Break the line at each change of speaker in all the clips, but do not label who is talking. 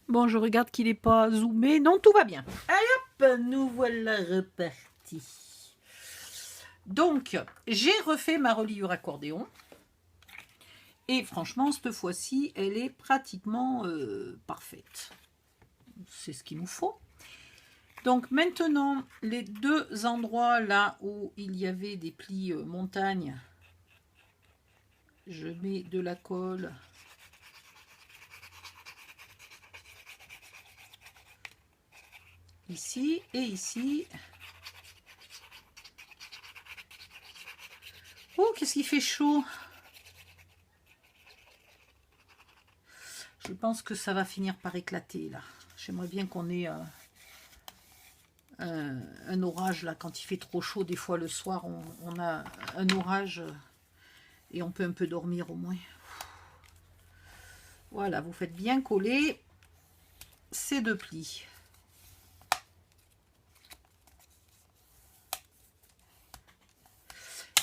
Bon, je regarde qu'il n'est pas zoomé. Non, tout va bien. Allez hop, nous voilà repartis. Donc, j'ai refait ma reliure accordéon. Et franchement, cette fois-ci, elle est pratiquement parfaite. C'est ce qu'il nous faut. Donc maintenant, les deux endroits là où il y avait des plis montagne, je mets de la colle. Ici et ici. Oh, qu'est-ce qui fait chaud! Je pense que ça va finir par éclater là. J'aimerais bien qu'on ait un orage là. Quand il fait trop chaud, des fois le soir, on a un orage et on peut un peu dormir au moins. Voilà, vous faites bien coller ces deux plis.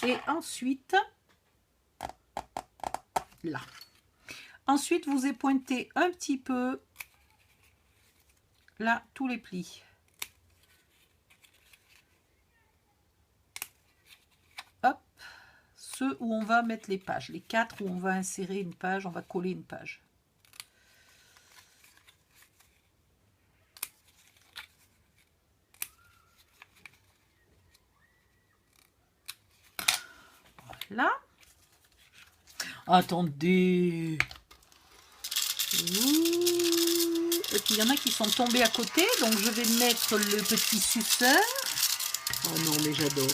Et ensuite, là. Ensuite, vous épointez un petit peu, là, tous les plis. Hop, ceux où on va mettre les pages. Les 4 où on va insérer une page, on va coller une page. Voilà. Attendez. Et puis il y en a qui sont tombés à côté, donc je vais mettre le petit suceur. Oh non, mais j'adore.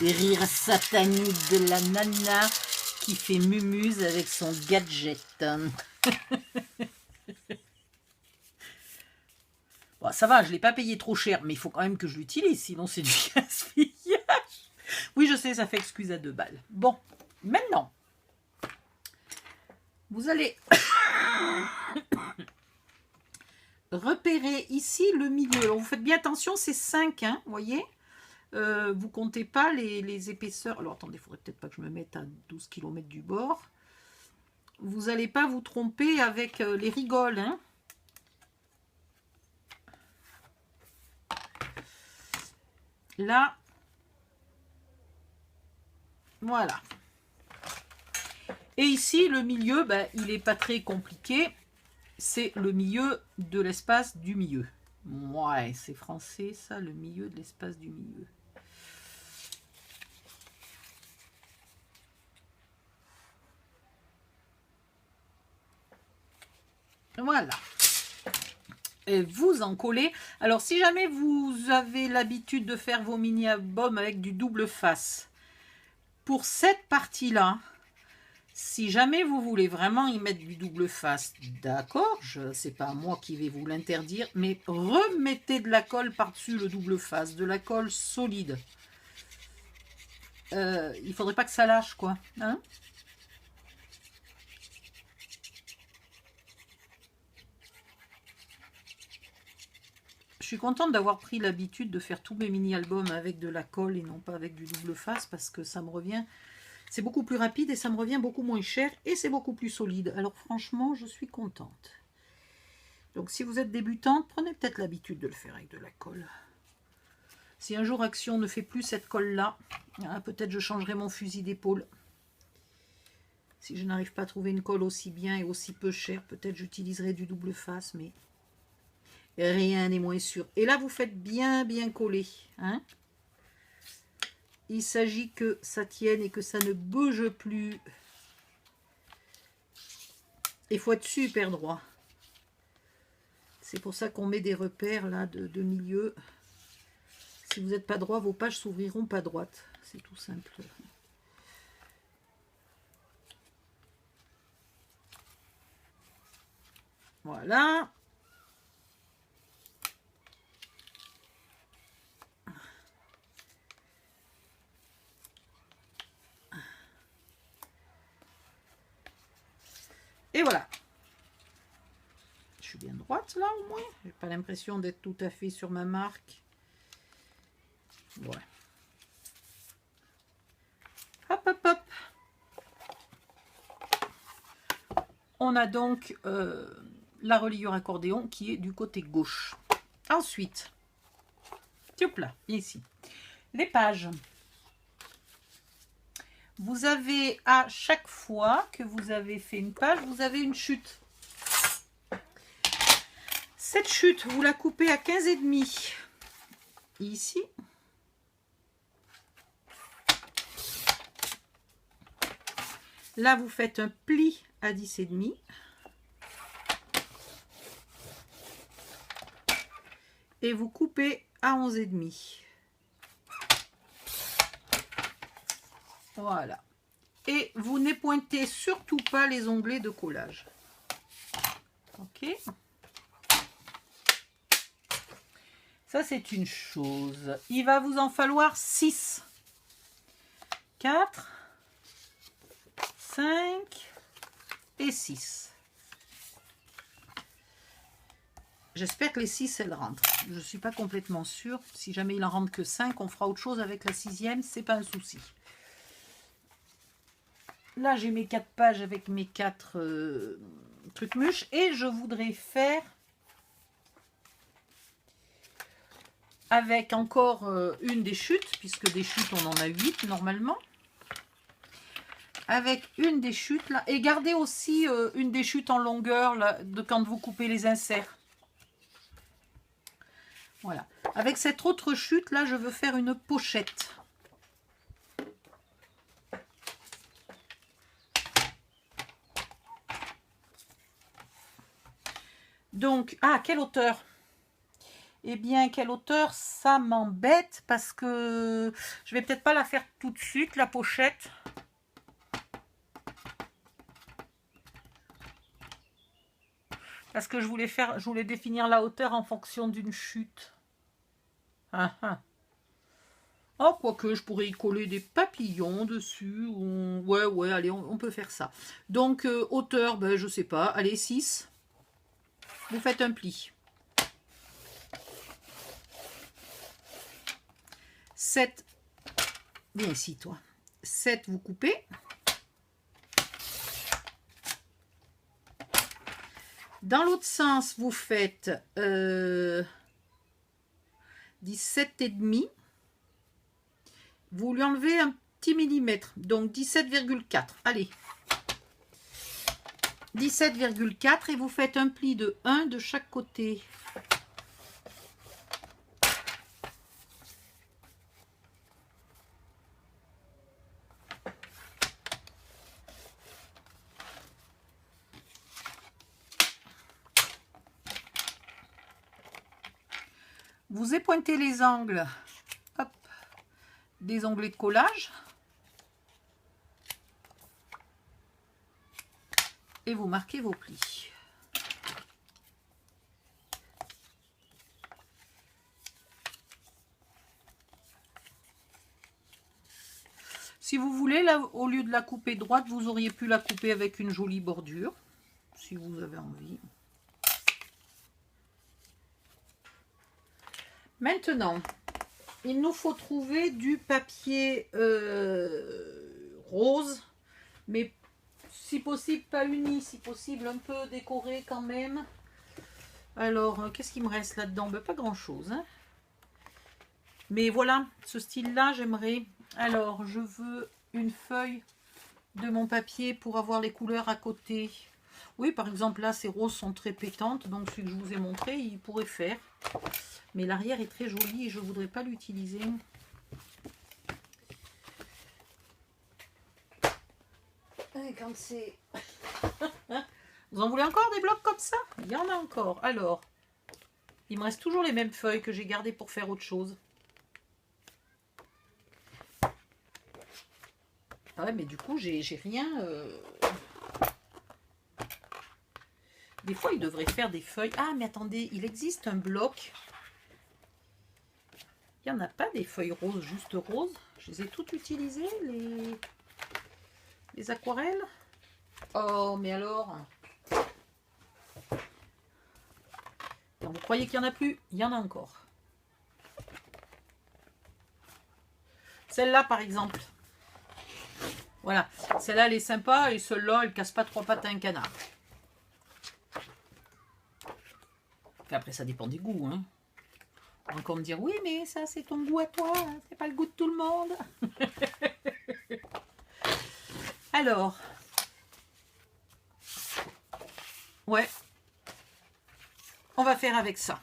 Les rires sataniques de la nana qui fait mumuse avec son gadget. Bon, ça va, je ne l'ai pas payé trop cher, mais il faut quand même que je l'utilise, sinon c'est du gaspillage. Oui, je sais, ça fait excuse à 2 balles. Bon, maintenant, vous allez repérer ici le milieu. Alors, vous faites bien attention, c'est 5, hein, vous voyez. Vous comptez pas les épaisseurs. Alors, attendez, il faudrait peut-être pas que je me mette à 12 km du bord. Vous n'allez pas vous tromper avec les rigoles, hein. Là, voilà. Et ici, le milieu, ben, il n'est pas très compliqué. C'est le milieu de l'espace du milieu. Ouais, c'est français, ça, le milieu de l'espace du milieu. Voilà. Et vous en collez. Alors, si jamais vous avez l'habitude de faire vos mini-albums avec du double face, pour cette partie-là, si jamais vous voulez vraiment y mettre du double face, d'accord, c'est pas moi qui vais vous l'interdire, mais remettez de la colle par-dessus le double face, de la colle solide. Il faudrait pas que ça lâche, quoi. Hein? Je suis contente d'avoir pris l'habitude de faire tous mes mini-albums avec de la colle et non pas avec du double face, parce que ça me revient... C'est beaucoup plus rapide et ça me revient beaucoup moins cher et c'est beaucoup plus solide. Alors franchement, je suis contente. Donc si vous êtes débutante, prenez peut-être l'habitude de le faire avec de la colle. Si un jour Action ne fait plus cette colle-là, peut-être je changerai mon fusil d'épaule. Si je n'arrive pas à trouver une colle aussi bien et aussi peu chère, peut-être j'utiliserai du double face, mais rien n'est moins sûr. Et là, vous faites bien coller, hein. Il s'agit que ça tienne et que ça ne bouge plus. Il faut être super droit. C'est pour ça qu'on met des repères là de milieu. Si vous n'êtes pas droit, vos pages s'ouvriront pas droites. C'est tout simple. Voilà. Et voilà. Je suis bien droite là au moins. J'ai pas l'impression d'être tout à fait sur ma marque. Ouais. On a donc la reliure accordéon qui est du côté gauche. Ensuite, hop là, ici, les pages. Vous avez à chaque fois que vous avez fait une page, vous avez une chute. Cette chute, vous la coupez à 15,5 ici. Là, vous faites un pli à 10,5. Et vous coupez à 11,5. Voilà. Et vous n'épointez surtout pas les onglets de collage. Ok. Ça, c'est une chose. Il va vous en falloir 6. 4, 5 et 6. J'espère que les 6, elles rentrent. Je ne suis pas complètement sûre. Si jamais il en rentre que 5, on fera autre chose avec la 6e. C'est pas un souci. Là, j'ai mes 4 pages avec mes 4 trucs mûches. Et je voudrais faire avec encore une des chutes, puisque des chutes, on en a 8 normalement. Avec une des chutes là. Et gardez aussi une des chutes en longueur là, de quand vous coupez les inserts. Voilà. Avec cette autre chute là, je veux faire une pochette. Donc, quelle hauteur? Eh bien, quelle hauteur? Ça m'embête parce que je vais peut-être pas la faire tout de suite, la pochette. Parce que je voulais définir la hauteur en fonction d'une chute. Oh, quoique, je pourrais y coller des papillons dessus. Ouais, allez, on peut faire ça. Donc, hauteur, ben, je sais pas. Allez, 6. Vous faites un pli. 7. Viens ici, toi. 7, vous coupez. Dans l'autre sens, vous faites 17,5. Vous lui enlevez un petit millimètre, donc 17,4. Allez. 17,4 et vous faites un pli de 1 de chaque côté. Vous épointez les angles, hop, des onglets de collage. Et vous marquez vos plis. Si vous voulez, là, au lieu de la couper droite, vous auriez pu la couper avec une jolie bordure, si vous avez envie. Maintenant, il nous faut trouver du papier rose, mais si possible pas uni, si possible un peu décoré quand même. Alors, qu'est-ce qu'il me reste là-dedans? Ben, pas grand-chose. Hein. Mais voilà, ce style-là, j'aimerais. Alors, je veux une feuille de mon papier pour avoir les couleurs à côté. Oui, par exemple, là, ces roses sont très pétantes, donc celui que je vous ai montré, il pourrait faire. Mais l'arrière est très joli et je ne voudrais pas l'utiliser. Quand c'est... Vous en voulez encore des blocs comme ça? Il y en a encore. Alors, il me reste toujours les mêmes feuilles que j'ai gardées pour faire autre chose. Ah ouais, mais du coup, j'ai rien... Des fois, il devrait faire des feuilles. Ah, mais attendez, il existe un bloc. Il n'y en a pas des feuilles roses, juste roses. Je les ai toutes utilisées, les aquarelles. Oh, mais alors... Vous croyez qu'il n'y en a plus? Il y en a encore. Celle-là, par exemple. Voilà. Celle-là, elle est sympa et celle-là, elle ne casse pas 3 pattes à un canard. Après, ça dépend des goûts. Hein. On va encore me dire, oui, mais ça, c'est ton goût à toi. Hein, c'est pas le goût de tout le monde. Alors. Ouais. On va faire avec ça.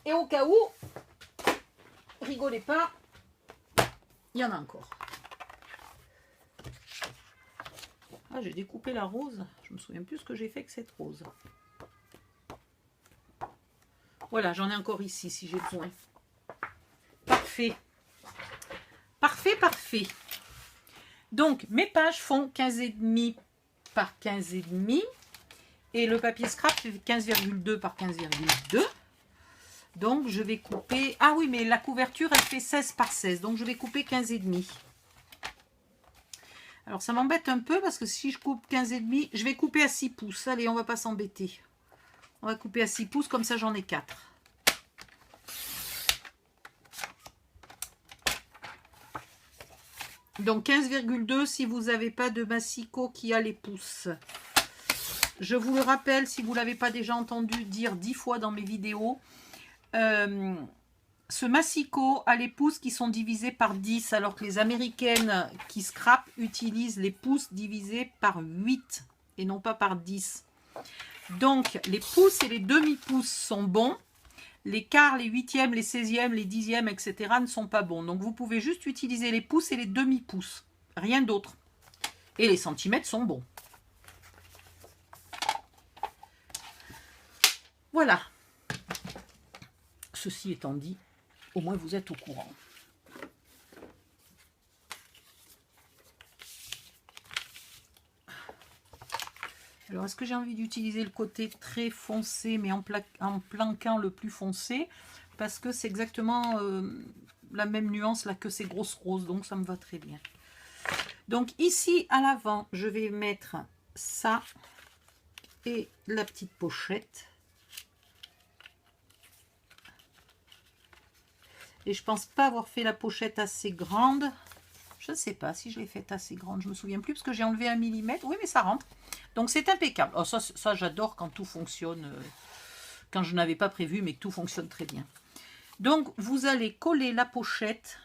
Et au cas où, rigolez pas, il y en a encore. Ah, j'ai découpé la rose. Je me souviens plus ce que j'ai fait avec cette rose. Voilà, j'en ai encore ici si j'ai besoin. Parfait. Parfait, parfait. Donc, mes pages font 15,5 par 15,5. Et le papier scrap fait 15,2 par 15,2. Donc, je vais couper... Ah oui, mais la couverture, elle fait 16 par 16. Donc, je vais couper 15,5. Alors, ça m'embête un peu parce que si je coupe 15,5, je vais couper à 6 pouces. Allez, on va pas s'embêter. On va couper à 6 pouces, comme ça, j'en ai 4. Donc, 15,2 si vous n'avez pas de massicot qui a les pouces. Je vous le rappelle, si vous ne l'avez pas déjà entendu dire 10 fois dans mes vidéos, ce massicot a les pouces qui sont divisés par 10, alors que les américaines qui scrapent utilisent les pouces divisés par 8 et non pas par 10. Donc, les pouces et les demi-pouces sont bons. Les quarts, les huitièmes, les 16e, les 10e, etc. ne sont pas bons. Donc, vous pouvez juste utiliser les pouces et les demi-pouces. Rien d'autre. Et les centimètres sont bons. Voilà. Ceci étant dit, au moins vous êtes au courant. Alors, est-ce que j'ai envie d'utiliser le côté très foncé, mais en planquant le plus foncé? Parce que c'est exactement la même nuance là que ces grosses roses, donc ça me va très bien. Donc ici, à l'avant, je vais mettre ça et la petite pochette. Et je pense pas avoir fait la pochette assez grande. Je ne sais pas si je l'ai faite assez grande, je me souviens plus parce que j'ai enlevé 1 mm. Oui, mais ça rentre. Donc c'est impeccable. Oh, ça j'adore quand tout fonctionne, quand je n'avais pas prévu, mais que tout fonctionne très bien. Donc vous allez coller la pochette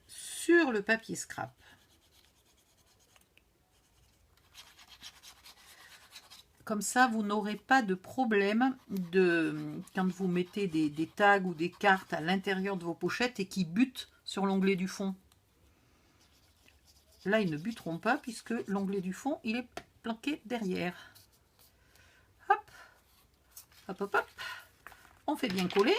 sur le papier scrap. Comme ça, vous n'aurez pas de problème quand vous mettez des tags ou des cartes à l'intérieur de vos pochettes et qui butent sur l'onglet du fond. Là, ils ne buteront pas puisque l'onglet du fond, il est planqué derrière. Hop, hop, hop, hop. On fait bien coller.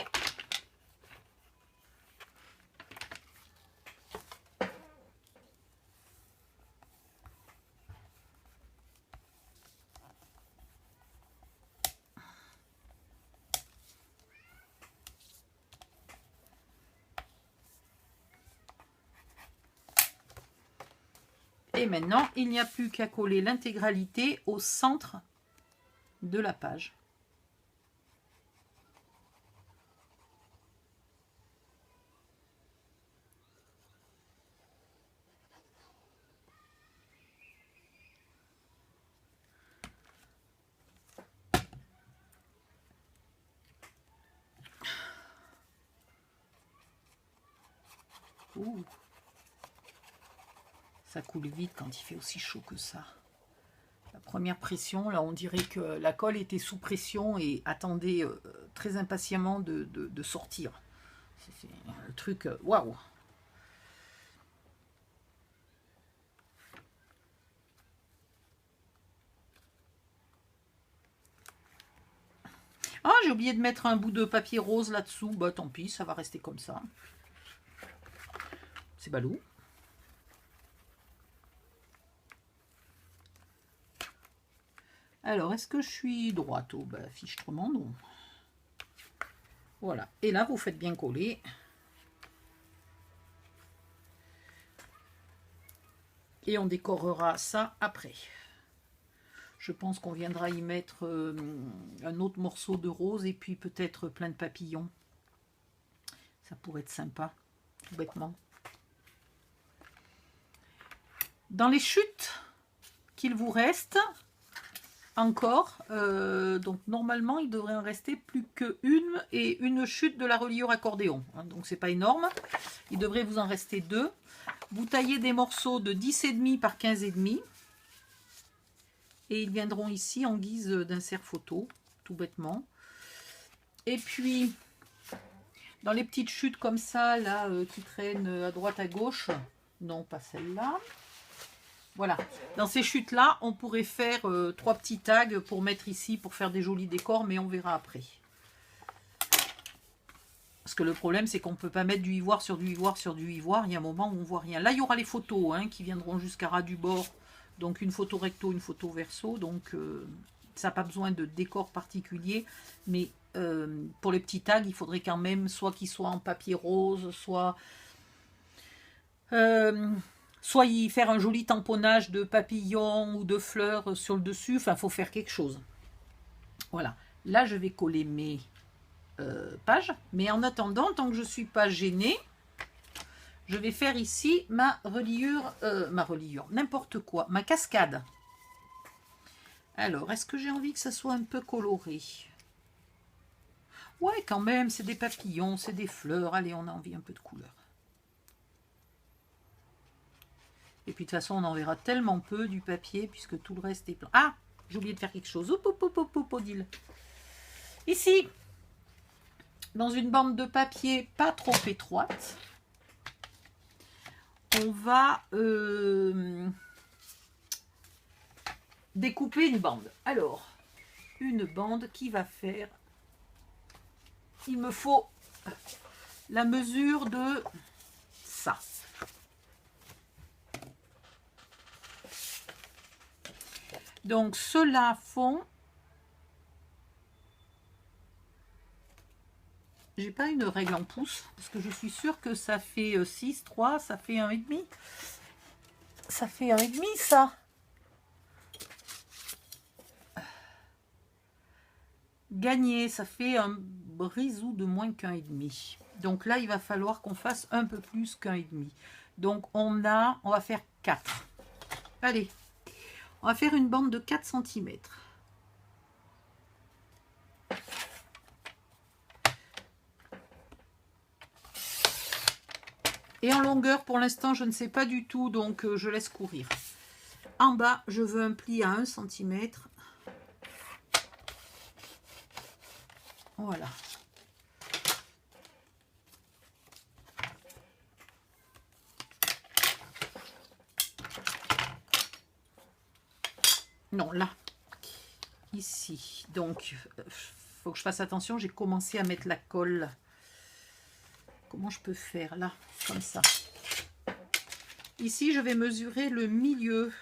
Et maintenant, il n'y a plus qu'à coller l'intégralité au centre de la page. Ouh. Ça coule vite quand il fait aussi chaud que ça. La première pression, là on dirait que la colle était sous pression et attendait très impatiemment de sortir. C'est le truc, waouh! Ah, j'ai oublié de mettre un bout de papier rose là-dessous. Bah tant pis, ça va rester comme ça. C'est balou. Alors, est-ce que je suis droite? Oh, bah, fichtrement, non. Voilà. Et là, vous faites bien coller. Et on décorera ça après. Je pense qu'on viendra y mettre un autre morceau de rose et puis peut-être plein de papillons. Ça pourrait être sympa, tout bêtement. Dans les chutes qu'il vous reste, encore. Donc normalement, il devrait en rester plus qu'une et une chute de la reliure accordéon. Hein, donc c'est pas énorme. Il devrait vous en rester 2. Vous taillez des morceaux de 10,5 par 15,5. Et ils viendront ici en guise d'insert photo, tout bêtement. Et puis, dans les petites chutes comme ça, là, qui traînent à droite, à gauche, non, pas celle-là. Voilà, dans ces chutes-là, on pourrait faire 3 petits tags pour mettre ici, pour faire des jolis décors, mais on verra après. Parce que le problème, c'est qu'on ne peut pas mettre du ivoire sur du ivoire sur du ivoire. Il y a un moment où on ne voit rien. Là, il y aura les photos hein, qui viendront jusqu'à ras du bord. Donc, une photo recto, une photo verso. Donc, ça n'a pas besoin de décor particulier. Mais pour les petits tags, il faudrait quand même soit qu'ils soient en papier rose, soit y faire un joli tamponnage de papillons ou de fleurs sur le dessus. Enfin, il faut faire quelque chose. Voilà. Là, je vais coller mes pages. Mais en attendant, tant que je ne suis pas gênée, je vais faire ici ma reliure, n'importe quoi, ma cascade. Alors, est-ce que j'ai envie que ça soit un peu coloré? Ouais, quand même, c'est des papillons, c'est des fleurs. Allez, on a envie un peu de couleur. Et puis de toute façon, on en verra tellement peu du papier puisque tout le reste est plein. Ah, j'ai oublié de faire quelque chose. Odile. Ici, dans une bande de papier pas trop étroite, on va découper une bande. Alors, une bande qui va faire... Il me faut la mesure de ça. Donc, ceux-là font... J'ai pas une règle en pouces, parce que je suis sûre que ça fait 6, 3, ça fait 1,5. Ça fait 1,5, ça. Gagné, ça fait un brisou de moins qu'1,5. Donc là, il va falloir qu'on fasse un peu plus qu'1,5. Donc on va faire 4. Allez, on va faire une bande de 4 cm. Et en longueur, pour l'instant, je ne sais pas du tout, donc je laisse courir. En bas, je veux un pli à 1 cm. Voilà. Non, là. Ici. Donc, faut que je fasse attention. J'ai commencé à mettre la colle. Comment je peux faire là? Comme ça. Ici, je vais mesurer le milieu.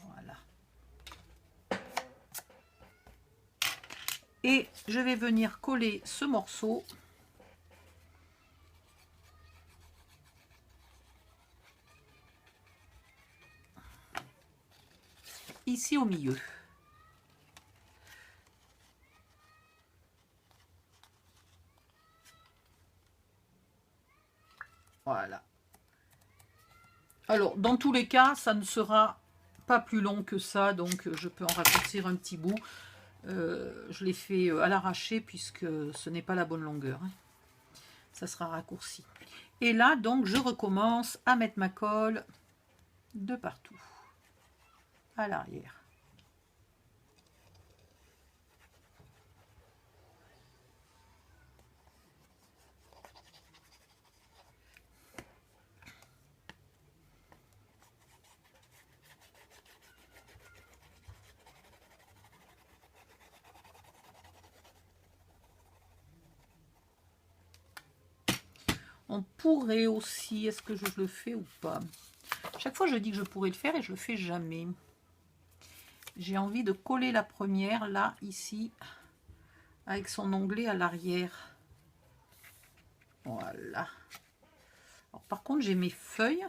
Voilà. Et je vais venir coller ce morceau. Ici au milieu. Voilà. Alors, dans tous les cas, ça ne sera pas plus long que ça, donc je peux en raccourcir un petit bout. Je l'ai fait à l'arraché puisque ce n'est pas la bonne longueur. Hein. Ça sera raccourci. Et là, donc, je recommence à mettre ma colle de partout. À l'arrière. On pourrait aussi, est-ce que je le fais ou pas? Chaque fois je dis que je pourrais le faire et je le fais jamais. J'ai envie de coller la première là, ici, avec son onglet à l'arrière. Voilà. Alors, par contre, j'ai mes feuilles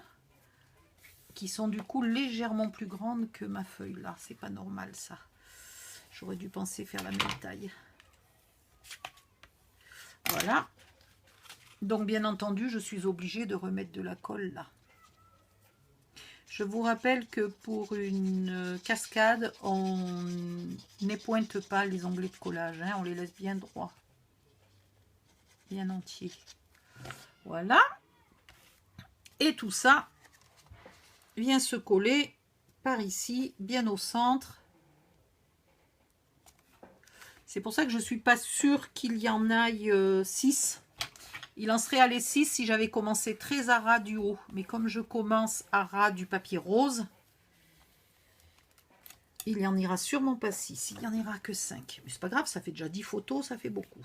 qui sont du coup légèrement plus grandes que ma feuille là. C'est pas normal ça. J'aurais dû penser faire la même taille. Voilà. Donc bien entendu, je suis obligée de remettre de la colle là. Je vous rappelle que pour une cascade, on n'épointe pas les onglets de collage, hein, on les laisse bien droits, bien entiers. Voilà. Et tout ça vient se coller par ici, bien au centre. C'est pour ça que je ne suis pas sûre qu'il y en aille 6. Il en serait allé 6 si j'avais commencé très à ras du haut. Mais comme je commence à ras du papier rose, il n'y en ira sûrement pas 6. Il n'y en ira que 5. Mais c'est pas grave, ça fait déjà 10 photos, ça fait beaucoup.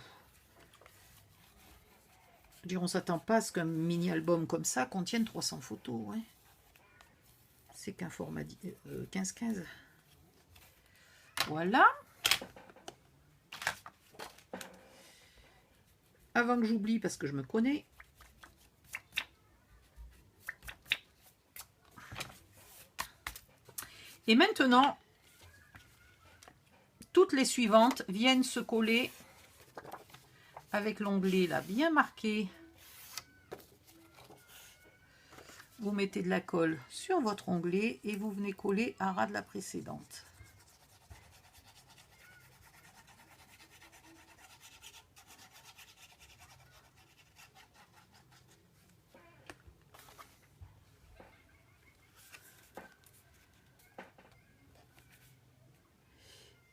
Je veux dire, on ne s'attend pas à ce qu'un mini-album comme ça contienne 300 photos. Ouais. C'est qu'un format 15-15. Voilà. Avant que j'oublie, parce que je me connais. Et maintenant, toutes les suivantes viennent se coller avec l'onglet là bien marqué. Vous mettez de la colle sur votre onglet et vous venez coller à ras de la précédente.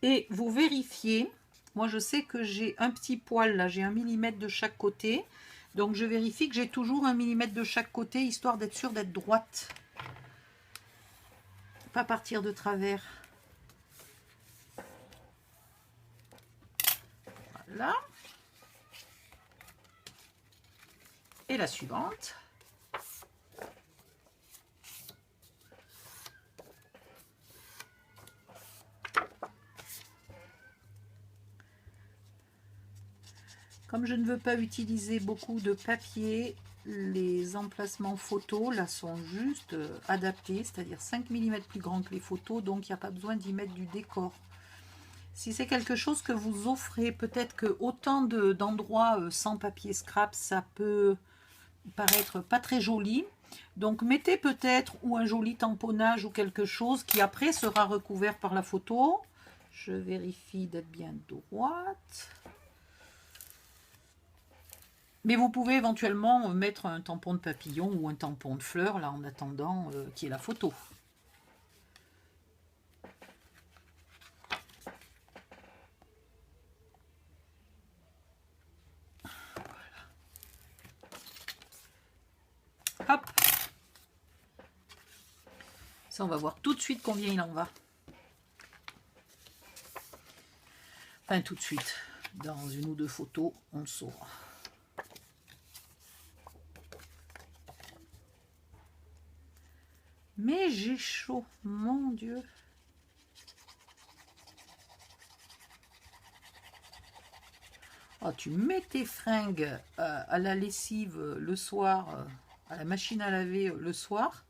Et vous vérifiez, moi je sais que j'ai un petit poil là, j'ai 1 mm de chaque côté. Donc je vérifie que j'ai toujours 1 mm de chaque côté, histoire d'être sûre d'être droite. Pas partir de travers. Voilà. Et la suivante. Comme je ne veux pas utiliser beaucoup de papier, les emplacements photos là sont juste adaptés, c'est-à-dire 5 mm plus grand que les photos, donc il n'y a pas besoin d'y mettre du décor. Si c'est quelque chose que vous offrez, peut-être que autant d'endroits sans papier scrap, ça peut paraître pas très joli. Donc mettez peut-être ou un joli tamponnage ou quelque chose qui après sera recouvert par la photo. Je vérifie d'être bien droite. Mais vous pouvez éventuellement mettre un tampon de papillon ou un tampon de fleur là en attendant qu'il y ait la photo. Hop. Ça, on va voir tout de suite combien il en va. Enfin, tout de suite. Dans une ou deux photos, on le saura. Mais j'ai chaud, mon Dieu. Oh, tu mets tes fringues à la lessive le soir, à la machine à laver le soir.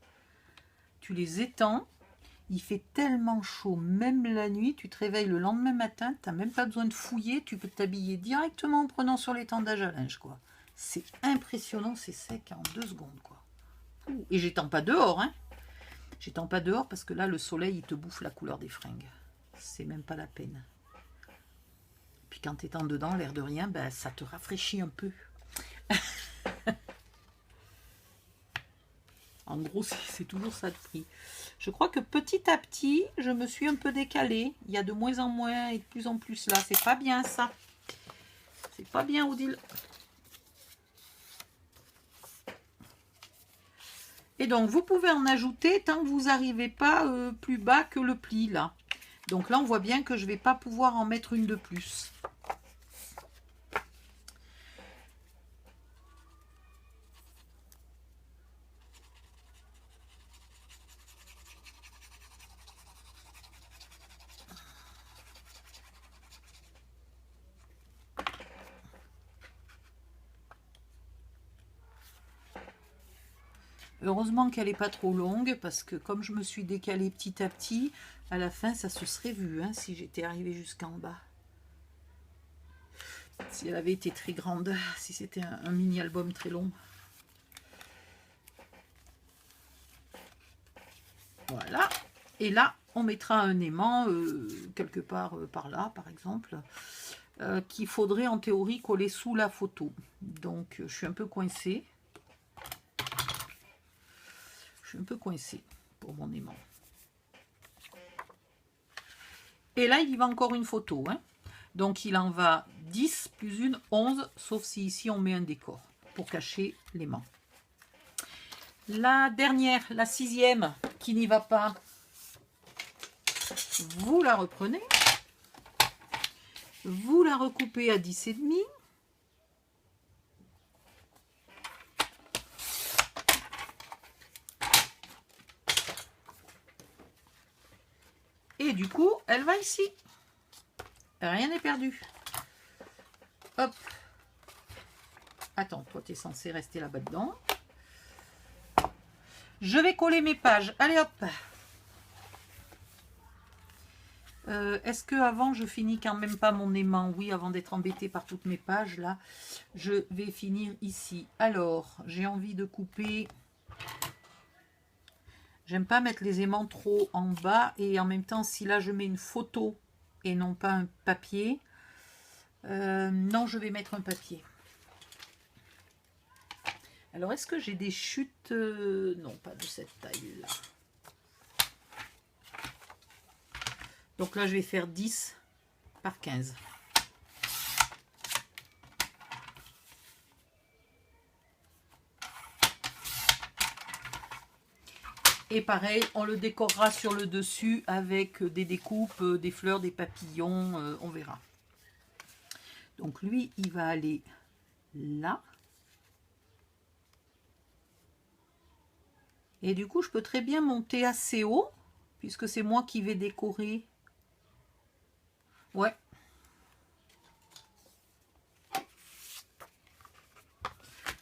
Tu les étends. Il fait tellement chaud, même la nuit. Tu te réveilles le lendemain matin. Tu n'as même pas besoin de fouiller. Tu peux t'habiller directement en prenant sur l'étendage à linge, quoi. C'est impressionnant, c'est sec en 2 secondes, quoi. Et j'étends pas dehors, hein. J'étends pas dehors parce que là, le soleil, il te bouffe la couleur des fringues. C'est même pas la peine. Puis quand tu étends dedans, l'air de rien, ben, ça te rafraîchit un peu. En gros, c'est toujours ça de prix. Je crois que petit à petit, je me suis un peu décalée. Il y a de moins en moins et de plus en plus là. C'est pas bien ça. C'est pas bien, Odile. Et donc, vous pouvez en ajouter tant que vous n'arrivez pas plus bas que le pli là. Donc là, on voit bien que je ne vais pas pouvoir en mettre une de plus. Heureusement qu'elle n'est pas trop longue, parce que comme je me suis décalée petit à petit, à la fin, ça se serait vu, hein, si j'étais arrivée jusqu'en bas. Si elle avait été très grande, si c'était un mini-album très long. Voilà. Et là, on mettra un aimant quelque part par là, par exemple, qu'il faudrait en théorie coller sous la photo. Donc, je suis un peu coincée. Je suis un peu coincée pour mon aimant. Et là, il y va encore une photo. Hein. Donc, il en va 10 plus une, 11, sauf si ici, on met un décor pour cacher l'aimant. La dernière, la 6e, qui n'y va pas, vous la reprenez. Vous la recoupez à 10,5. Et du coup, elle va ici. Rien n'est perdu. Hop. Attends, toi, tu es censé rester là-bas dedans. Je vais coller mes pages. Allez, hop. Est-ce que avant je finis quand même pas mon aimant? Oui, avant d'être embêtée par toutes mes pages, là, je vais finir ici. Alors, j'ai envie de couper... J'aime pas mettre les aimants trop en bas. Et en même temps, si là, je mets une photo et non pas un papier... non, je vais mettre un papier. Alors, est-ce que j'ai des chutes? Non, pas de cette taille-là. Donc là, je vais faire 10 par 15. Et pareil, on le décorera sur le dessus avec des découpes, des fleurs, des papillons, on verra. Donc lui, il va aller là. Et du coup, je peux très bien monter assez haut, puisque c'est moi qui vais décorer. Ouais.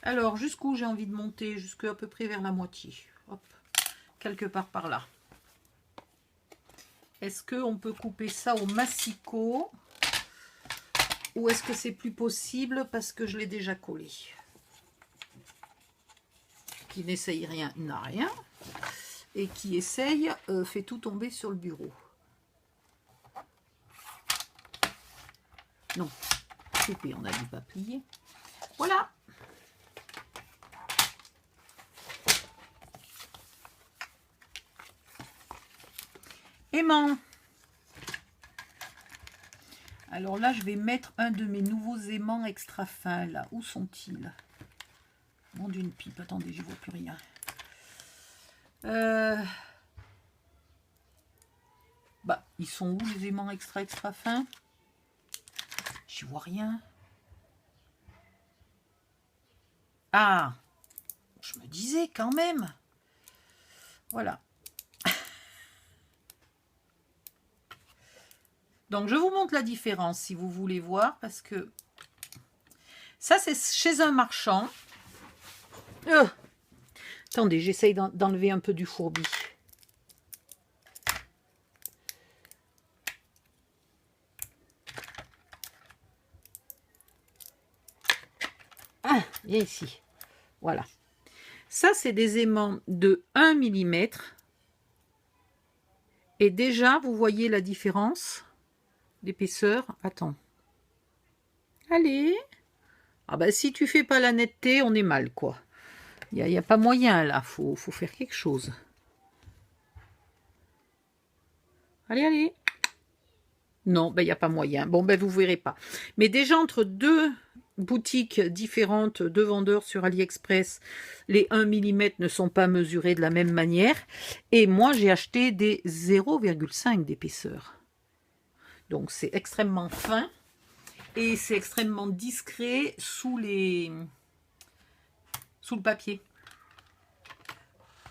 Alors, jusqu'où j'ai envie de monter? Jusqu'à peu près vers la moitié. Hop. Quelque part par là. Est-ce qu'on peut couper ça au massicot? Ou est-ce que c'est plus possible parce que je l'ai déjà collé? Qui n'essaye rien n'a rien. Et qui essaye fait tout tomber sur le bureau. Non. Couper, on a dû pas plier. Voilà. Aimant. Alors là, je vais mettre un de mes nouveaux aimants extra fins. Là, où sont-ils? Nom d'une pipe. Attendez, je vois plus rien. Bah, ils sont où les aimants extra fins? J'y vois rien. Ah, je me disais quand même. Voilà. Donc, je vous montre la différence si vous voulez voir, parce que ça, c'est chez un marchand. Attendez, j'essaye d'enlever un peu du fourbi. Ah, viens ici. Voilà. Ça, c'est des aimants de 1 mm. Et déjà, vous voyez la différence d'épaisseur. Attends. Allez. Ah bah si tu fais pas la netteté, on est mal, quoi. Il n'y a pas moyen, là. Faut faire quelque chose. Allez, allez. Non, ben, il n'y a pas moyen. Bon, ben, vous verrez pas. Mais déjà, entre deux boutiques différentes de vendeurs sur AliExpress, les 1 mm ne sont pas mesurés de la même manière. Et moi, j'ai acheté des 0,5 d'épaisseur. Donc, c'est extrêmement fin. Et c'est extrêmement discret sous le papier.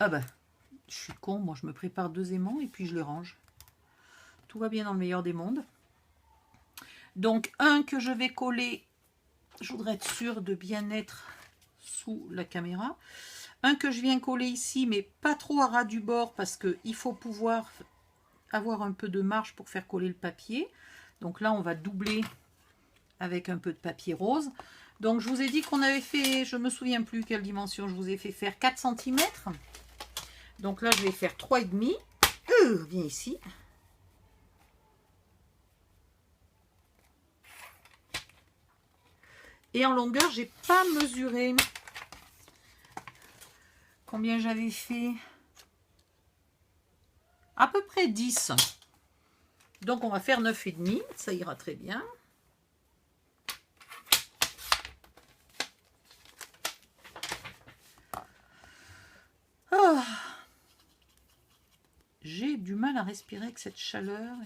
Ah ben, je suis con. Moi, je me prépare 2 aimants et puis je les range. Tout va bien dans le meilleur des mondes. Donc, un que je vais coller, je voudrais être sûre de bien être sous la caméra. Un que je viens coller ici, mais pas trop à ras du bord, parce qu'il faut pouvoir avoir un peu de marge pour faire coller le papier. Donc là, on va doubler avec un peu de papier rose. Donc, je vous ai dit qu'on avait fait, je ne me souviens plus quelle dimension je vous ai fait faire, 4 cm. Donc là, je vais faire 3,5. Viens ici. Et en longueur, j'ai pas mesuré combien j'avais fait. À peu près 10. Donc, on va faire 9,5. Ça ira très bien. Oh. J'ai du mal à respirer avec cette chaleur.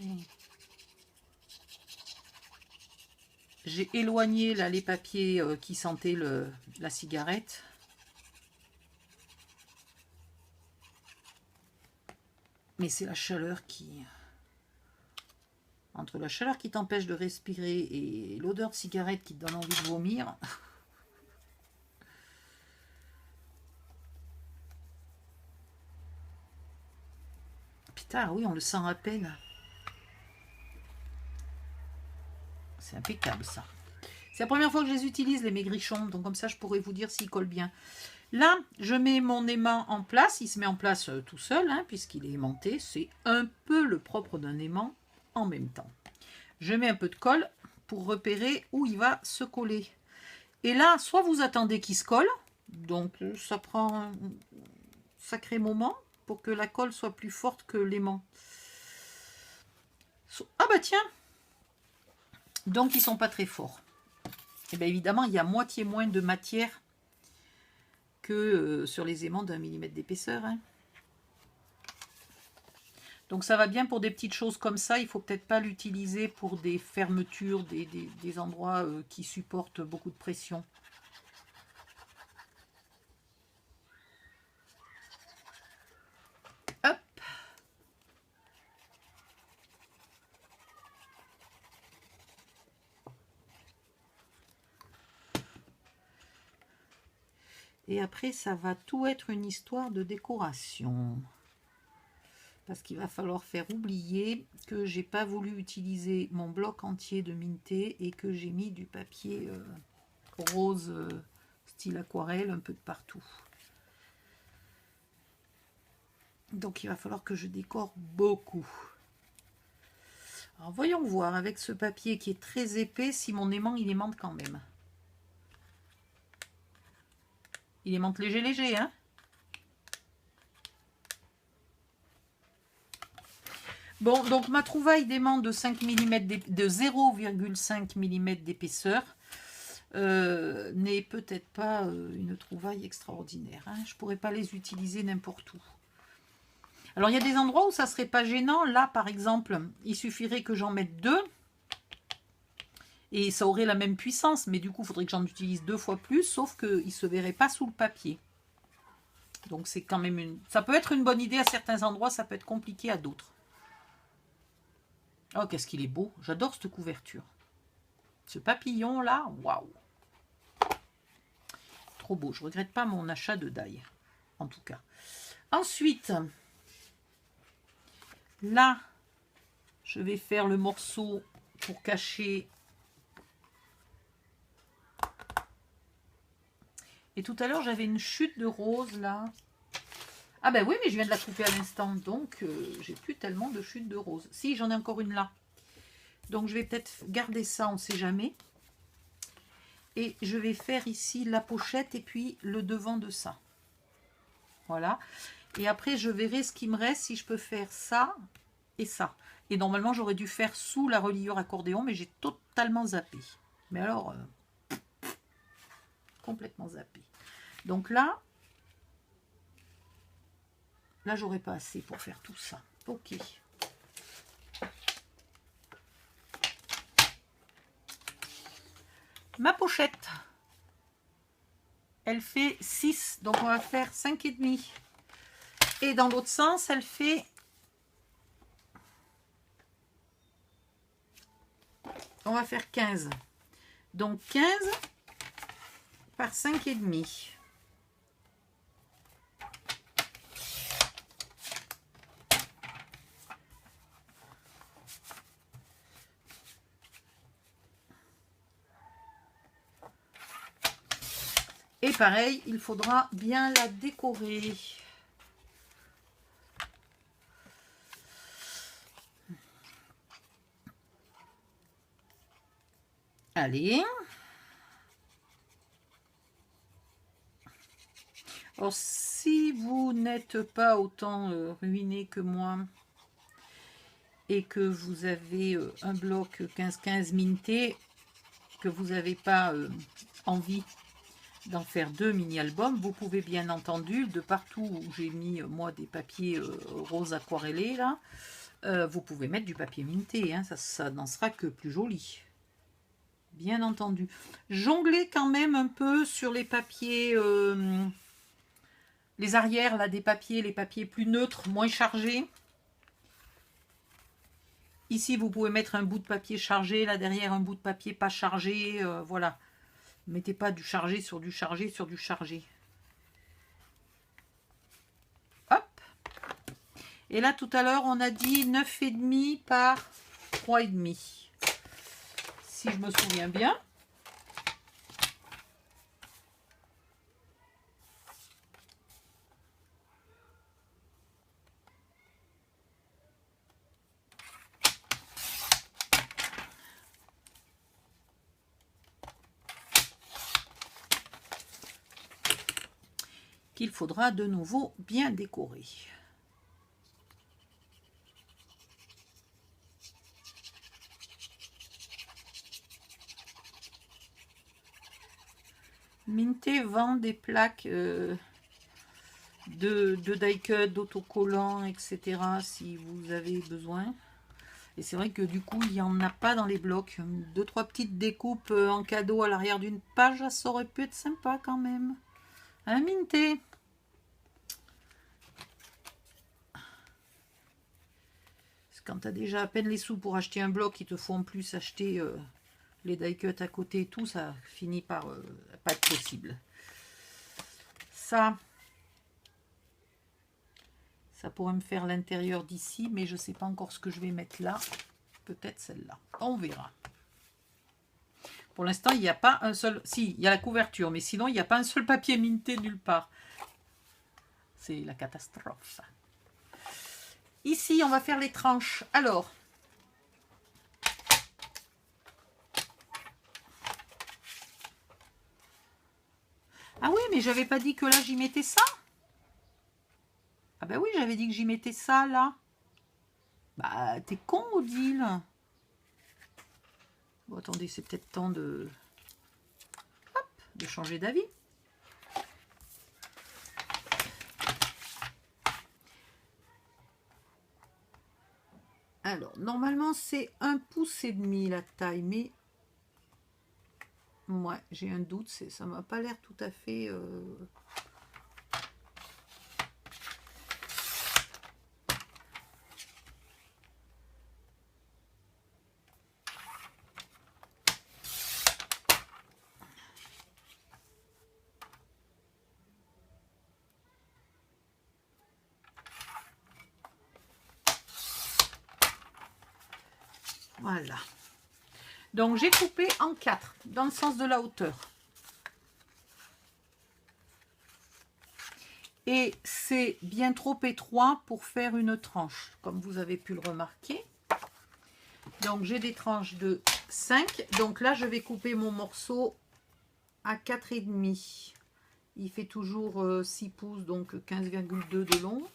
J'ai éloigné là, les papiers qui sentaient la cigarette. Mais c'est la chaleur qui... Entre la chaleur qui t'empêche de respirer et l'odeur de cigarette qui te donne envie de vomir. Putain, oui, on le sent à peine. C'est impeccable, ça. C'est la première fois que je les utilise, les maigrichons. Donc, comme ça, je pourrais vous dire s'ils collent bien. Là, je mets mon aimant en place. Il se met en place tout seul, hein, puisqu'il est aimanté. C'est un peu le propre d'un aimant en même temps. Je mets un peu de colle pour repérer où il va se coller. Et là, soit vous attendez qu'il se colle. Donc, ça prend un sacré moment pour que la colle soit plus forte que l'aimant. Ah bah tiens! Donc, ils sont pas très forts. Et bien évidemment, il y a moitié moins de matière que sur les aimants d'1 mm d'épaisseur. Hein. Donc ça va bien pour des petites choses comme ça. Il ne faut peut-être pas l'utiliser pour des fermetures, des endroits qui supportent beaucoup de pression. Hop. Et après, ça va tout être une histoire de décoration. Parce qu'il va falloir faire oublier que j'ai pas voulu utiliser mon bloc entier de minté et que j'ai mis du papier rose style aquarelle un peu de partout. Donc il va falloir que je décore beaucoup. Alors voyons voir avec ce papier qui est très épais si mon aimant il aimante quand même. Il aimante léger, hein. Bon, donc ma trouvaille d'aimant de 5 mm de 0,5 mm d'épaisseur n'est peut-être pas une trouvaille extraordinaire. Hein. Je ne pourrais pas les utiliser n'importe où. Alors, il y a des endroits où ça ne serait pas gênant. Là, par exemple, il suffirait que j'en mette 2. Et ça aurait la même puissance. Mais du coup, il faudrait que j'en utilise 2 fois plus. Sauf qu'il ne se verrait pas sous le papier. Donc, c'est quand même une... Ça peut être une bonne idée à certains endroits. Ça peut être compliqué à d'autres. Oh, qu'est-ce qu'il est beau. J'adore cette couverture. Ce papillon-là, waouh. Trop beau. Je ne regrette pas mon achat de die. En tout cas. Ensuite... Là, je vais faire le morceau pour cacher. Et tout à l'heure, j'avais une chute de rose là. Ah ben oui, mais je viens de la couper à l'instant. Donc, j'ai plus tellement de chute de rose. Si, j'en ai encore une là. Donc, je vais peut-être garder ça, on ne sait jamais. Et je vais faire ici la pochette et puis le devant de ça. Voilà. Et après, je verrai ce qui me reste si je peux faire ça et ça. Et normalement, j'aurais dû faire sous la reliure accordéon, mais j'ai totalement zappé. Mais alors, complètement zappé. Donc là, j'aurais pas assez pour faire tout ça. Ok. Ma pochette, elle fait 6, donc on va faire 5,5. Et dans l'autre sens, elle fait... On va faire 15. Donc 15 par 5,5. Et pareil, il faudra bien la décorer. Allez. Alors, si vous n'êtes pas autant ruiné que moi et que vous avez un bloc 15-15 minté, que vous n'avez pas envie d'en faire 2 mini-albums, vous pouvez bien entendu, de partout où j'ai mis moi des papiers roses aquarellés, là, vous pouvez mettre du papier minté, hein, ça n'en sera que plus joli. Bien entendu. Jonglez quand même un peu sur les papiers... les arrières là des papiers, les papiers plus neutres, moins chargés. Ici, vous pouvez mettre un bout de papier chargé, là derrière un bout de papier pas chargé, voilà. Mettez pas du chargé sur du chargé sur du chargé. Hop. Et là, tout à l'heure, on a dit 9,5 par 3,5. Si je me souviens bien. Qu'il faudra de nouveau bien décorer. Minté vend des plaques de die-cut, d'autocollants, etc. si vous avez besoin. Et c'est vrai que du coup, il n'y en a pas dans les blocs. 2-3 petites découpes en cadeau à l'arrière d'une page, ça aurait pu être sympa quand même. Un minté. Quand tu as déjà à peine les sous pour acheter un bloc, il te faut en plus acheter les die-cut à côté et tout, ça finit par pas être possible. Ça pourrait me faire l'intérieur d'ici, mais je ne sais pas encore ce que je vais mettre là. Peut-être celle-là. On verra. Pour l'instant, il n'y a pas un seul... Si, il y a la couverture, mais sinon, il n'y a pas un seul papier minté nulle part. C'est la catastrophe. Ici, on va faire les tranches. Alors... Ah oui, mais j'avais pas dit que là, j'y mettais ça. Ah ben oui, j'avais dit que j'y mettais ça, là. Bah, t'es con, Odile. Bon, attendez, c'est peut-être temps de... Hop, de changer d'avis. Alors, normalement, c'est 1,5 pouce la taille, mais... Ouais, j'ai un doute, ça m'a pas l'air tout à fait... Voilà. Donc, j'ai coupé en 4, dans le sens de la hauteur. Et c'est bien trop étroit pour faire une tranche, comme vous avez pu le remarquer. Donc, j'ai des tranches de 5. Donc là, je vais couper mon morceau à 4,5. Il fait toujours 6 pouces, donc 15,2 de long.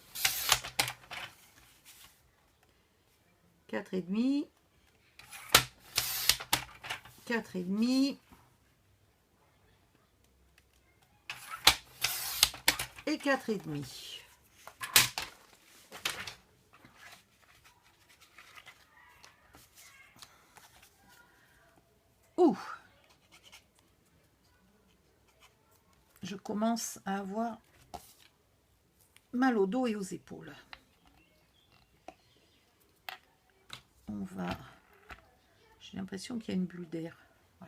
4,5. 4,5 et 4,5. Ouh, je commence à avoir mal au dos et aux épaules. On va... J'ai l'impression qu'il y a une bulle d'air. Ouais.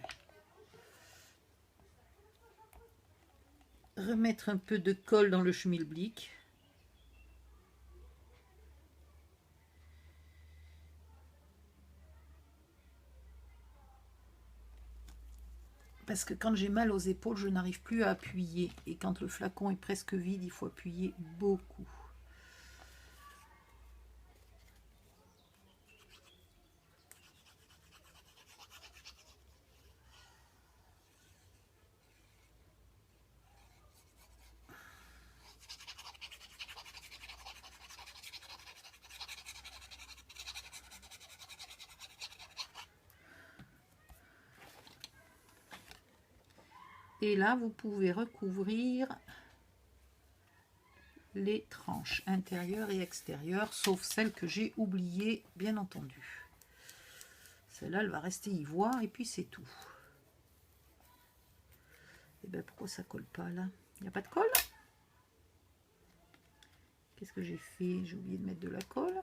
Remettre un peu de colle dans le schmilblick. Parce que quand j'ai mal aux épaules, je n'arrive plus à appuyer. Et quand le flacon est presque vide, il faut appuyer beaucoup. Et là, vous pouvez recouvrir les tranches intérieures et extérieures, sauf celle que j'ai oubliée, bien entendu. Celle-là, elle va rester ivoire et puis c'est tout. Et bien, pourquoi ça colle pas là? Il n'y a pas de colle? Qu'est-ce que j'ai fait? J'ai oublié de mettre de la colle.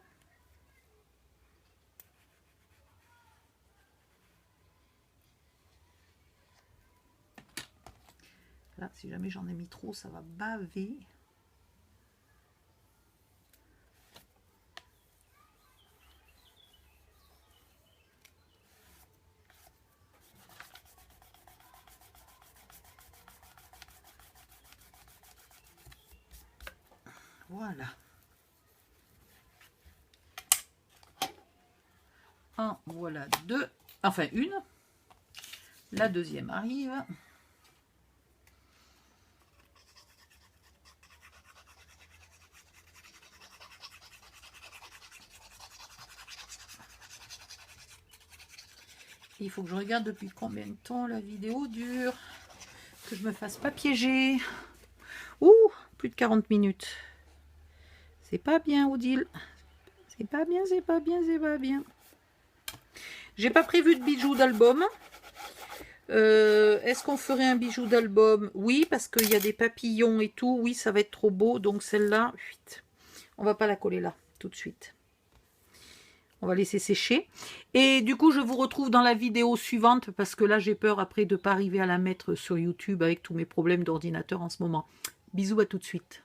Là, si jamais j'en ai mis trop, ça va baver. Voilà. Un, voilà deux. Enfin, une. La deuxième arrive. Il faut que je regarde depuis combien de temps la vidéo dure. Que je me fasse pas piéger. Ouh, plus de 40 minutes. C'est pas bien, Odile. C'est pas bien, c'est pas bien, c'est pas bien. J'ai pas prévu de bijoux d'album. Est-ce qu'on ferait un bijou d'album? Oui, parce qu'il y a des papillons et tout. Oui, ça va être trop beau. Donc celle-là, on va pas la coller là, tout de suite. On va laisser sécher. Et du coup, je vous retrouve dans la vidéo suivante parce que là, j'ai peur après de ne pas arriver à la mettre sur YouTube avec tous mes problèmes d'ordinateur en ce moment. Bisous, à tout de suite.